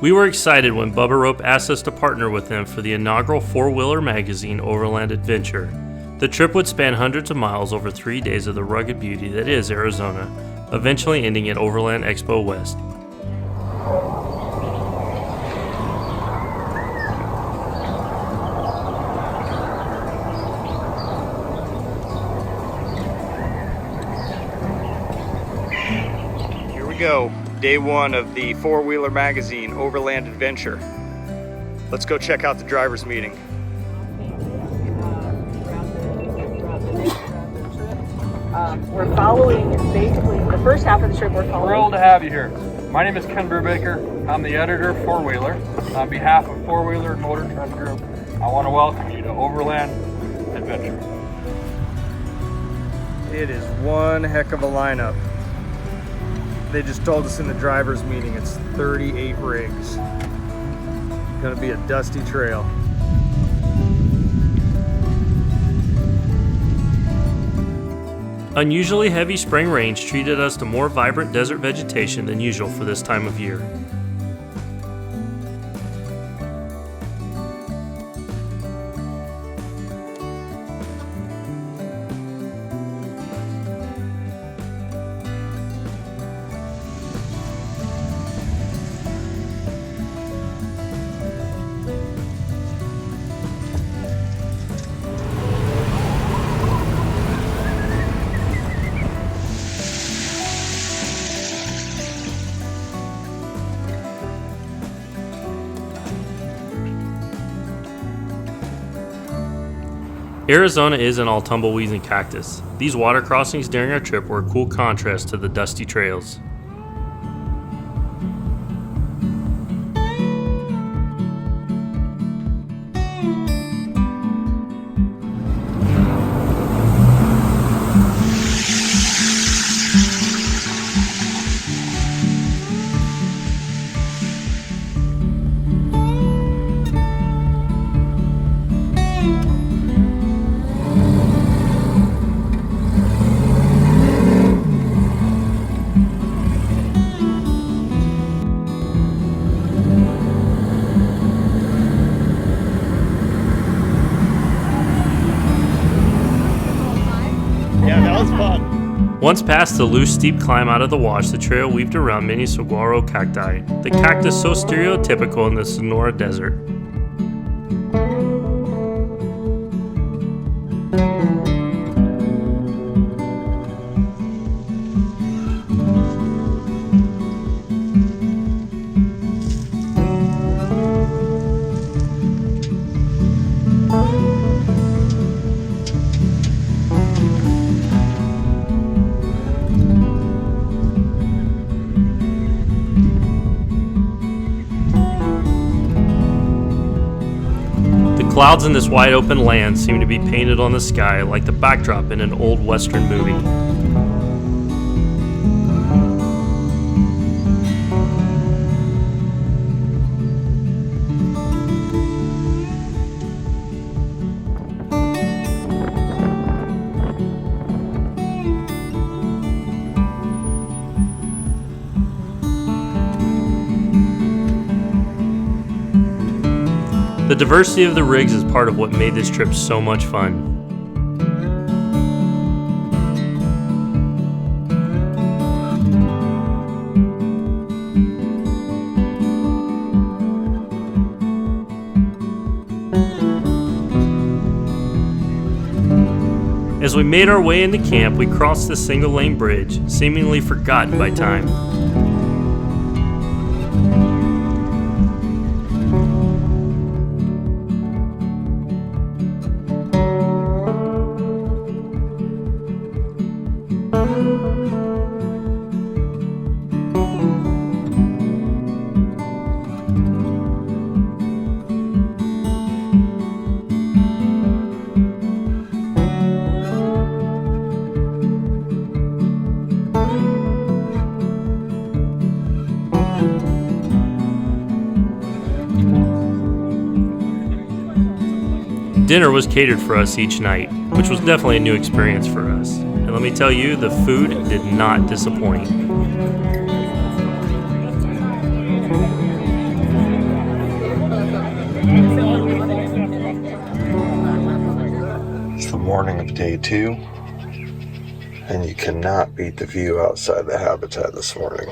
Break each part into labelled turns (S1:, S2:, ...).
S1: We were excited when Bubba Rope asked us to partner with them for the inaugural Wheeler Magazine Overland Adventure. The trip would span hundreds of miles over 3 days of the rugged beauty that is Arizona, eventually ending at Overland Expo West.
S2: Here we go. Day one of the Wheeler Magazine Overland Adventure. Let's go check out the driver's meeting.
S3: We're following basically the first half of the trip. We're following.
S4: Thrilled to have you here. My name is Ken Brubaker. I'm the editor of Four Wheeler. On behalf of Four Wheeler Motor Trend Group, I want to welcome you to Overland Adventure.
S2: It is one heck of a lineup. They just told us in the driver's meeting it's 38 rigs. Gonna be a dusty trail.
S1: Unusually heavy spring rains treated us to more vibrant desert vegetation than usual for this time of year. Arizona isn't all tumbleweeds and cactus. These water crossings during our trip were a cool contrast to the dusty trails. Once past the loose, steep climb out of the wash, the trail weaved around many saguaro cacti, the cactus so stereotypical in the Sonora Desert. Clouds in this wide open land seem to be painted on the sky like the backdrop in an old Western movie. The diversity of the rigs is part of what made this trip so much fun. As we made our way into camp, we crossed the single-lane bridge, seemingly forgotten by time. Dinner was catered for us each night, which was definitely a new experience for us. And let me tell you, the food did not disappoint.
S5: It's the morning of day 2, and you cannot beat the view outside the habitat this morning.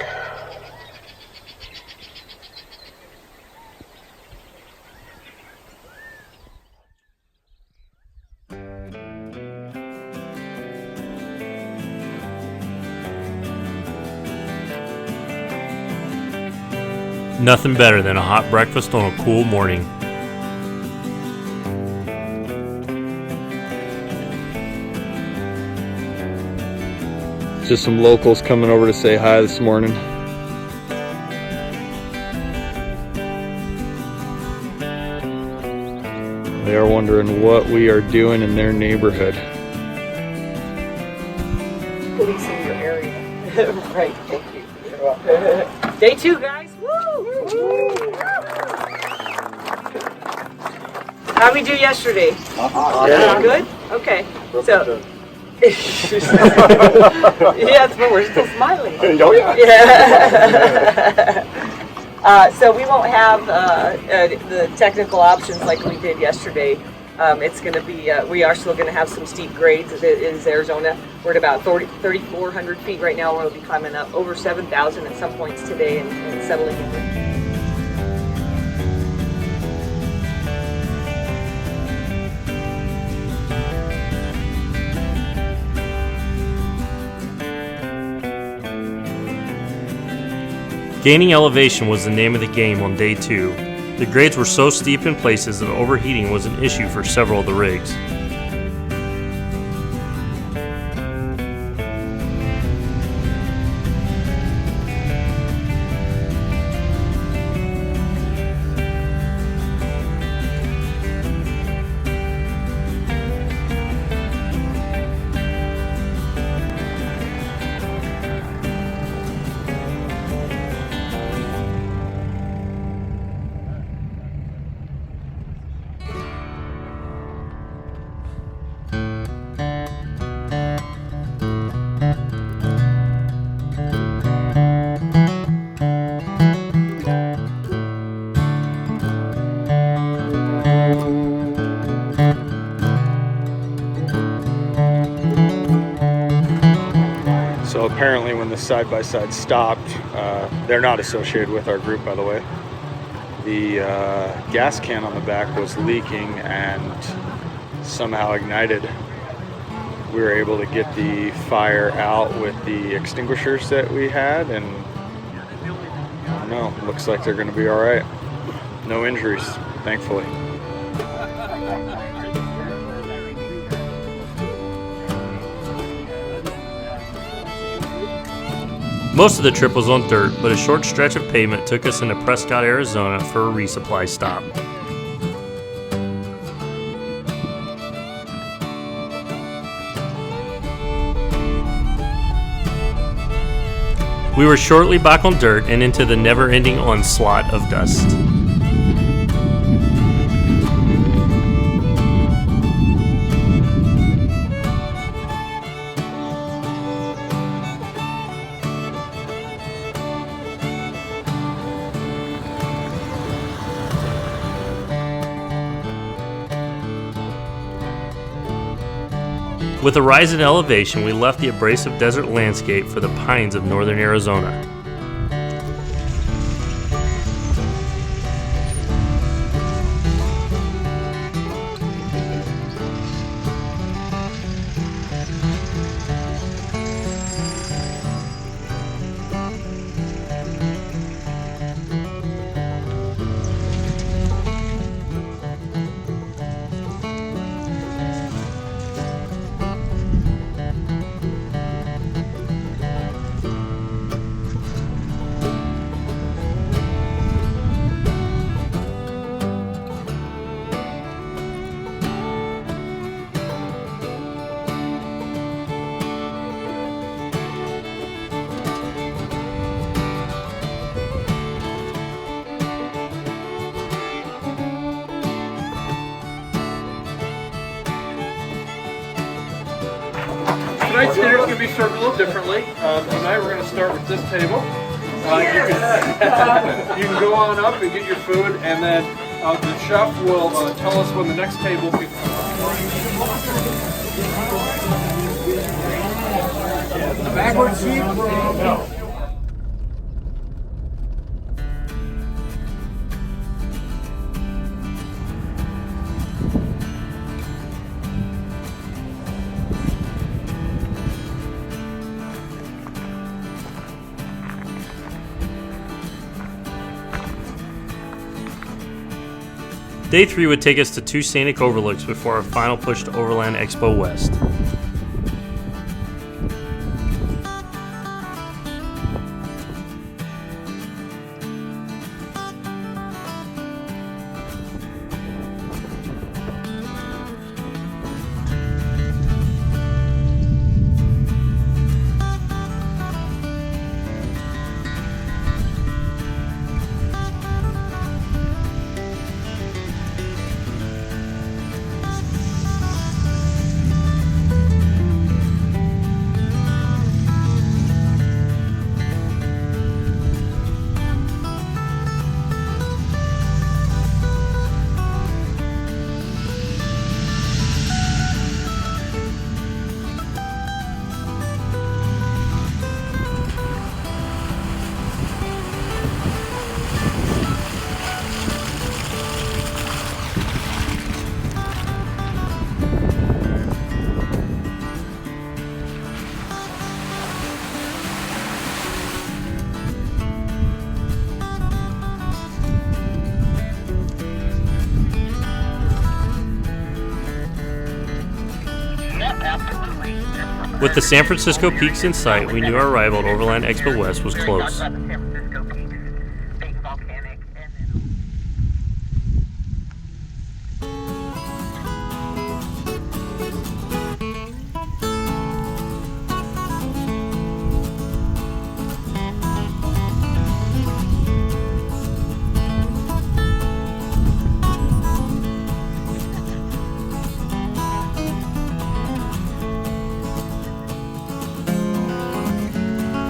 S1: Nothing better than a hot breakfast on a cool morning.
S2: Just some locals coming over to say hi this morning. They are wondering what we are doing in their neighborhood.
S3: Policing your area. Right, thank you. You're welcome. Day 2, guys. Woo! Woo! How'd we do yesterday?
S2: Yeah.
S3: Good? Okay. So. Yes, but we're still smiling.
S2: Oh yeah.
S3: Yeah. So we won't have the technical options like we did yesterday. It's going to be, we are still going to have some steep grades. It is Arizona. We're at about 3,400 feet right now. We'll be climbing up over 7,000 at some points today and settling in.
S1: Gaining elevation was the name of the game on day 2. The grades were so steep in places that overheating was an issue for several of the rigs.
S2: So apparently when the side-by-side stopped, they're not associated with our group, by the way. The gas can on the back was leaking and somehow ignited. We were able to get the fire out with the extinguishers that we had, and I don't know, looks like they're going to be all right. No injuries, thankfully.
S1: Most of the trip was on dirt, but a short stretch of pavement took us into Prescott, Arizona for a resupply stop. We were shortly back on dirt and into the never-ending onslaught of dust. With a rise in elevation, we left the abrasive desert landscape for the pines of northern Arizona.
S4: Tonight's dinner is going to be served a little differently. Tonight we're going to start with this table. You can go on up and get your food, and then The chef will tell us when the next table will be. The backward sweep? No.
S1: Day 3 would take us to 2 scenic overlooks before our final push to Overland Expo West. With the San Francisco peaks in sight, we knew our arrival at Overland Expo West was close.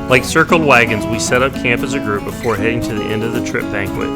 S1: Like circled wagons, we set up camp as a group before heading to the end of the trip banquet.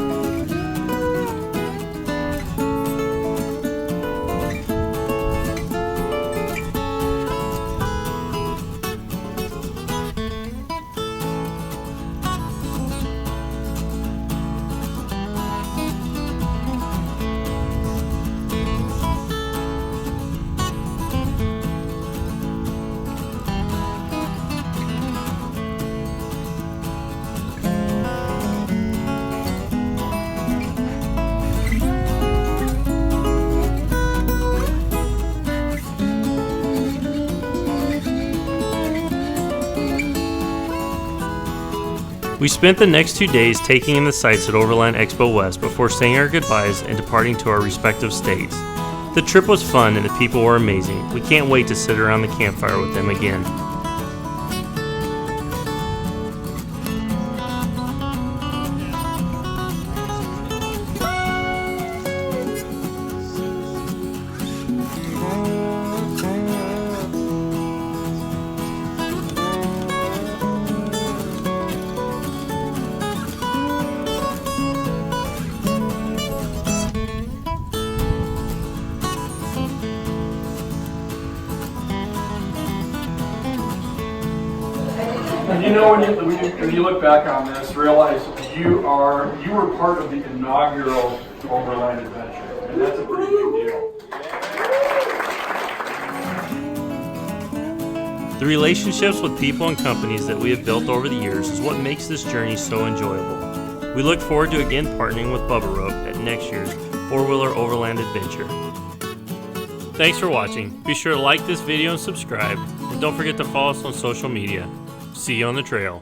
S1: We spent the next 2 days taking in the sights at Overland Expo West before saying our goodbyes and departing to our respective states. The trip was fun and the people were amazing. We can't wait to sit around the campfire with them again.
S4: And you know, when you look back on this, realize you were part of the inaugural Overland Adventure, and that's a pretty big deal.
S1: The relationships with people and companies that we have built over the years is what makes this journey so enjoyable. We look forward to again partnering with Bubba Rope at next year's 4-Wheeler Overland Adventure. Thanks for watching. Be sure to like this video and subscribe, and don't forget to follow us on social media. See you on the trail.